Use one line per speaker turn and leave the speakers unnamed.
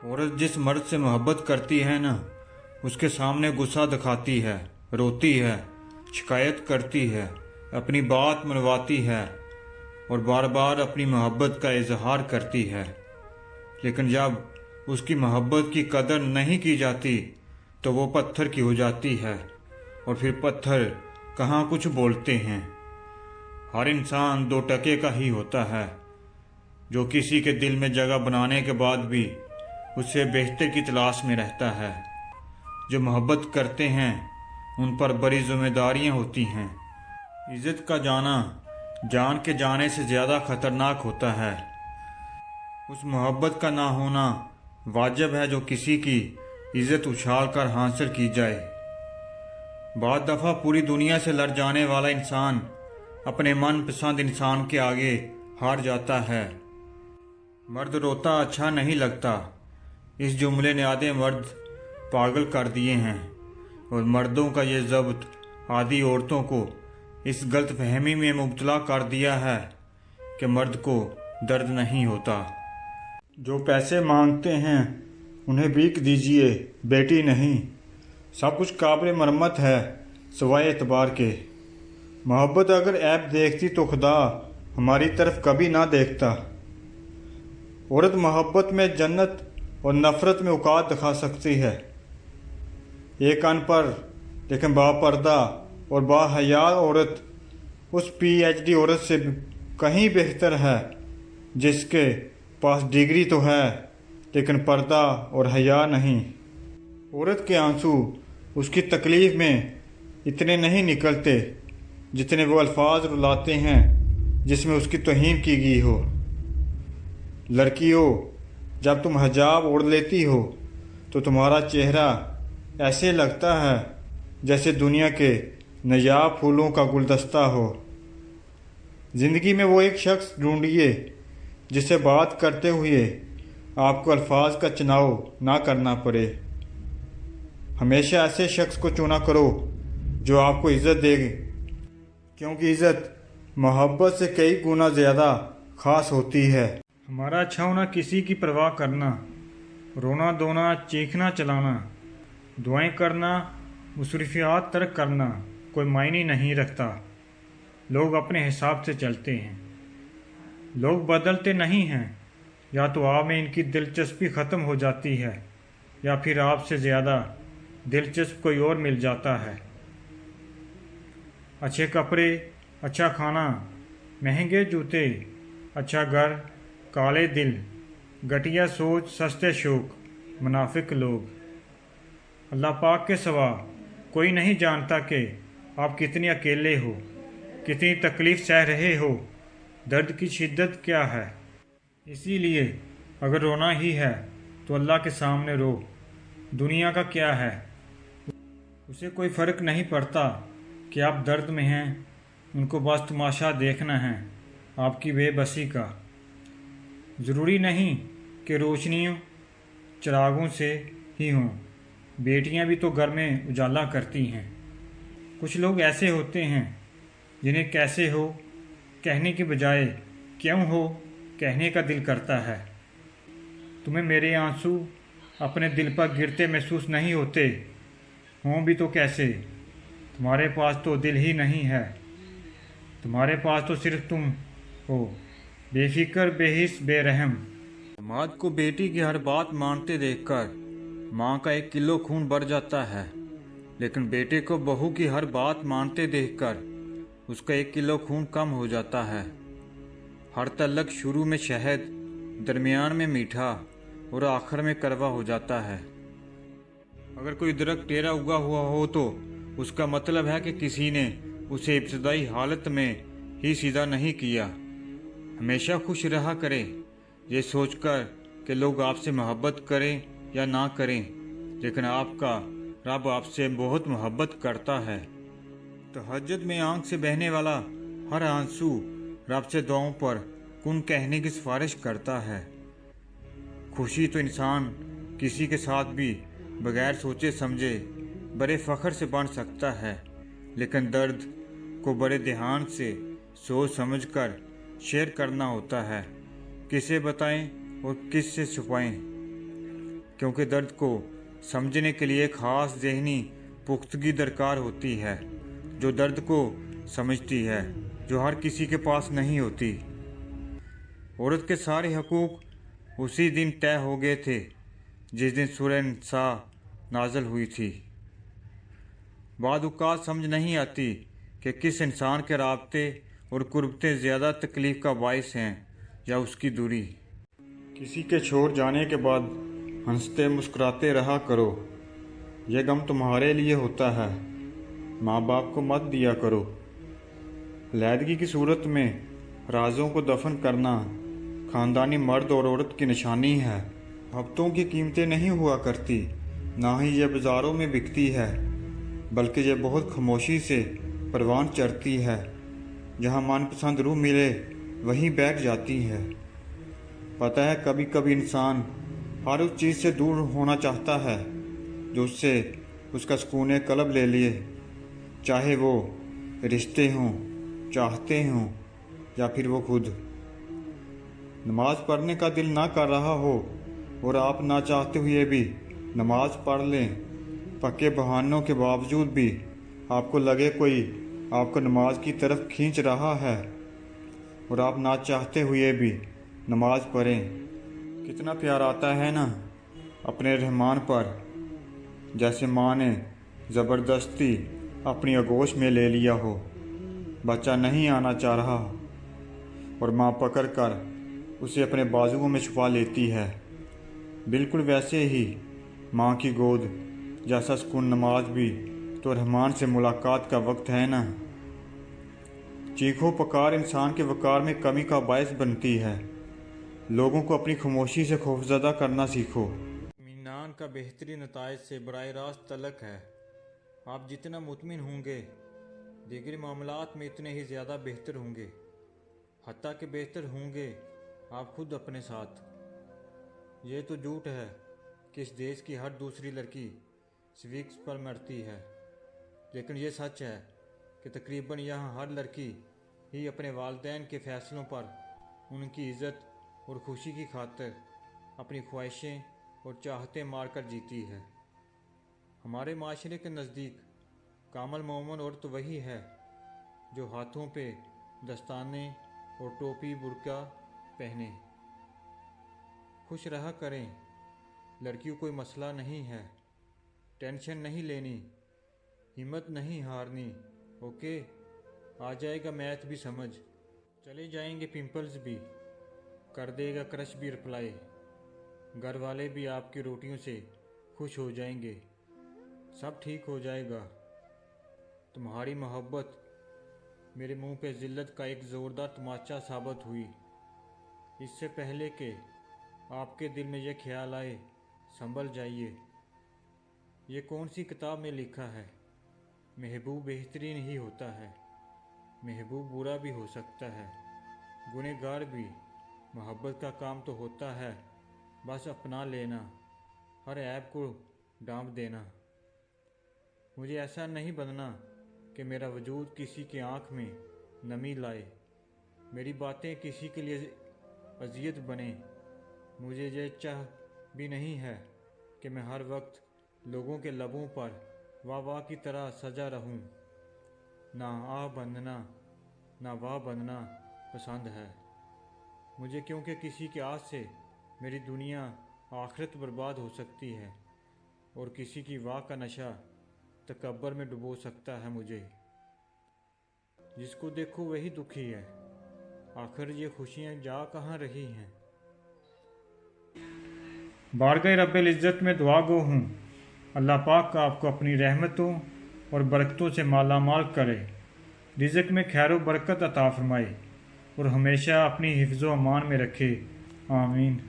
औरत जिस मर्द से मोहब्बत करती है ना, उसके सामने गुस्सा दिखाती है, रोती है, शिकायत करती है, अपनी बात मनवाती है और बार बार अपनी मोहब्बत का इजहार करती है। लेकिन जब उसकी मोहब्बत की कदर नहीं की जाती तो वो पत्थर की हो जाती है और फिर पत्थर कहाँ कुछ बोलते हैं। हर इंसान दो टके का ही होता है, जो किसी के दिल में जगह बनाने के बाद भी उससे बेहतर की तलाश में रहता है। जो मोहब्बत करते हैं उन पर बड़ी जिम्मेदारियां होती हैं। इज्जत का जाना जान के जाने से ज़्यादा खतरनाक होता है। उस मोहब्बत का ना होना वाजिब है जो किसी की इज्जत उछाल कर हासिल की जाए। बाद दफ़ा पूरी दुनिया से लड़ जाने वाला इंसान अपने मनपसंद इंसान के आगे हार जाता है। मर्द रोता अच्छा नहीं लगता, इस जुमले ने आधे मर्द पागल कर दिए हैं और मर्दों का ये ज़ब्त आधी औरतों को इस गलत फहमी में मुब्तला कर दिया है कि मर्द को दर्द नहीं होता। जो पैसे मांगते हैं उन्हें भीख दीजिए, बेटी नहीं। सब कुछ काबिल मरम्मत है सिवाय एतबार के। मोहब्बत अगर ऐब देखती तो खुदा हमारी तरफ कभी ना देखता। औरत मोहब्बत में जन्नत और नफ़रत में औकात दिखा सकती है। एक अनपढ़ लेकिन बापर्दा और बाहया औरत उस PhD औरत से कहीं बेहतर है जिसके पास डिग्री तो है लेकिन पर्दा और हया नहीं। औरत के आंसू उसकी तकलीफ़ में इतने नहीं निकलते जितने वो अल्फाज रुलाते हैं जिसमें उसकी तौहीन की गई हो। लड़कियों, जब तुम हिजाब ओढ़ लेती हो तो तुम्हारा चेहरा ऐसे लगता है जैसे दुनिया के नायाब फूलों का गुलदस्ता हो। ज़िंदगी में वो एक शख्स ढूंढिए जिससे बात करते हुए आपको अल्फाज का चुनाव ना करना पड़े। हमेशा ऐसे शख्स को चुना करो जो आपको इज़्ज़त देगी, क्योंकि इज़्ज़त मोहब्बत से कई गुना ज़्यादा ख़ास होती है। हमारा अच्छा होना किसी की परवाह करना, रोना धोना, चीखना चलाना, दुआएं करना, मुसरिफियात तर्क करना कोई मायने नहीं रखता। लोग अपने हिसाब से चलते हैं। लोग बदलते नहीं हैं। या तो आप में इनकी दिलचस्पी ख़त्म हो जाती है या फिर आपसे ज़्यादा दिलचस्प कोई और मिल जाता है। अच्छे कपड़े, अच्छा खाना, महंगे जूते, अच्छा घर, काले दिल, घटिया सोच, सस्ते शौक, मुनाफिक लोग। अल्लाह पाक के सिवा कोई नहीं जानता कि आप कितने अकेले हो, कितनी तकलीफ़ सह रहे हो, दर्द की शिद्दत क्या है। इसीलिए अगर रोना ही है तो अल्लाह के सामने रो। दुनिया का क्या है, उसे कोई फ़र्क नहीं पड़ता कि आप दर्द में हैं। उनको बस तमाशा देखना है आपकी बेबसी का। ज़रूरी नहीं कि रोशनियों चिरागों से ही हों, बेटियां भी तो घर में उजाला करती हैं। कुछ लोग ऐसे होते हैं जिन्हें कैसे हो कहने के बजाय क्यों हो कहने का दिल करता है। तुम्हें मेरे आंसू अपने दिल पर गिरते महसूस नहीं होते? हों भी तो कैसे, तुम्हारे पास तो दिल ही नहीं है। तुम्हारे पास तो सिर्फ तुम हो, बेफिक्र, बेहिस, बेरहम। दामाद को बेटी की हर बात मानते देखकर माँ का 1 किलो खून बढ़ जाता है, लेकिन बेटे को बहू की हर बात मानते देखकर उसका 1 किलो खून कम हो जाता है। हर तलक शुरू में शहद, दरमियान में मीठा और आखिर में कड़वा हो जाता है। अगर कोई दरख्त टेढ़ा उगा हुआ हो तो उसका मतलब है कि किसी ने उसे इब्तदाई हालत में ही सीधा नहीं किया। हमेशा खुश रहा करें, ये सोचकर कि लोग आपसे मोहब्बत करें या ना करें, लेकिन आपका रब आपसे बहुत मोहब्बत करता है। तहज्जुद में आंख से बहने वाला हर आंसू रब से दुआओं पर कुन कहने की सिफारिश करता है। खुशी तो इंसान किसी के साथ भी बगैर सोचे समझे बड़े फ़ख्र से बन सकता है, लेकिन दर्द को बड़े ध्यान से सोच समझकर शेयर करना होता है। किसे बताएं और किस से छुपाएं। क्योंकि दर्द को समझने के लिए खास ज़हनी पुख्तगी दरकार होती है, जो दर्द को समझती है, जो हर किसी के पास नहीं होती। औरत के सारे हकूक़ उसी दिन तय हो गए थे जिस दिन सूरह निसा नाज़िल हुई थी। बाद औक़ात समझ नहीं आती कि किस इंसान के राब्ते और कुर्बतें ज़्यादा तकलीफ़ का बाइस हैं या उसकी दूरी। किसी के छोड़ जाने के बाद हंसते मुस्कुराते रहा करो, यह गम तुम्हारे लिए होता है, माँ बाप को मत दिया करो। अलहदगी की सूरत में राजों को दफन करना ख़ानदानी मर्द और औरत की निशानी है। हफ्तों की कीमतें नहीं हुआ करती, ना ही यह बाज़ारों में बिकती है, बल्कि यह बहुत खामोशी से परवान चढ़ती है। जहाँ मनपसंद रूह मिले वहीं बैठ जाती है। पता है, कभी कभी इंसान हर उस चीज़ से दूर होना चाहता है जो उससे उसका सुकून कल्ब ले लिए, चाहे वो रिश्ते हों, चाहते हों या फिर वो खुद। नमाज पढ़ने का दिल ना कर रहा हो और आप ना चाहते हुए भी नमाज पढ़ लें, पक्के बहानों के बावजूद भी आपको लगे कोई आपको नमाज की तरफ खींच रहा है और आप ना चाहते हुए भी नमाज पढ़ें। कितना प्यार आता है ना अपने रहमान पर, जैसे माँ ने ज़बरदस्ती अपनी आगोश में ले लिया हो, बच्चा नहीं आना चाह रहा और माँ पकड़ कर उसे अपने बाजुओं में छुपा लेती है। बिल्कुल वैसे ही माँ की गोद जैसा सुकून नमाज भी तो रहमान से मुलाकात का वक्त है ना। चीखो पुकार इंसान के वकार में कमी का बायस बनती है। लोगों को अपनी खामोशी से खौफज़दा करना सीखो। इत्मीनान का बेहतरीन नताइज से बराह रास्त तलक है। आप जितना मुतमिन होंगे दीगरी मामलात में इतने ही ज़्यादा बेहतर होंगे, हत्ता कि बेहतर होंगे आप खुद अपने साथ। ये तो झूठ है कि इस देश की हर दूसरी लड़की स्विक्स पर मरती है, लेकिन ये सच है कि तकरीबन यहाँ हर लड़की ही अपने वालिदैन के फ़ैसलों पर उनकी इज़्ज़त और खुशी की खातिर अपनी ख्वाहिशें और चाहतें मार कर जीती है। हमारे माशरे के नज़दीक कामल मोमन औरत तो वही है जो हाथों पे दस्ताने और टोपी बुर्का पहने। खुश रहा करें, लड़कियों कोई मसला नहीं है, टेंशन नहीं लेनी, हिम्मत नहीं हारनी। ओके, आ जाएगा मैथ भी समझ, चले जाएंगे पिंपल्स भी, कर देगा क्रश भी रिप्लाई, घर वाले भी आपकी रोटियों से खुश हो जाएंगे, सब ठीक हो जाएगा। तुम्हारी मोहब्बत मेरे मुंह पे ज़िल्लत का एक ज़ोरदार तमाचा साबित हुई। इससे पहले कि आपके दिल में यह ख्याल आए, संभल जाइए। ये कौन सी किताब में लिखा है, महबूब बेहतरीन ही होता है, महबूब बुरा भी हो सकता है, गुनहगार भी। मोहब्बत का काम तो होता है बस अपना लेना, हर ऐब को डांप देना। मुझे ऐसा नहीं बनना कि मेरा वजूद किसी की आँख में नमी लाए, मेरी बातें किसी के लिए अजियत बने। मुझे ये चाह भी नहीं है कि मैं हर वक्त लोगों के लबों पर वाह वाह की तरह सजा रहूं। ना आ बंदना ना वाह बंदना पसंद है मुझे, क्योंकि किसी के आस से मेरी दुनिया आखिरत बर्बाद हो सकती है और किसी की वाह का नशा तकब्बर में डुबो सकता है मुझे। जिसको देखो वही दुखी है, आखिर ये खुशियाँ जा कहाँ रही हैं। बारगाह रब्बिल इज़्ज़त में दुआ गो हूँ, अल्लाह पाक का आपको अपनी रहमतों और बरकतों से माला माल करे, रिज़्क़ में खैर व बरकत अता फरमाए और हमेशा अपनी हिफ्ज़ व अमान में रखे। आमीन।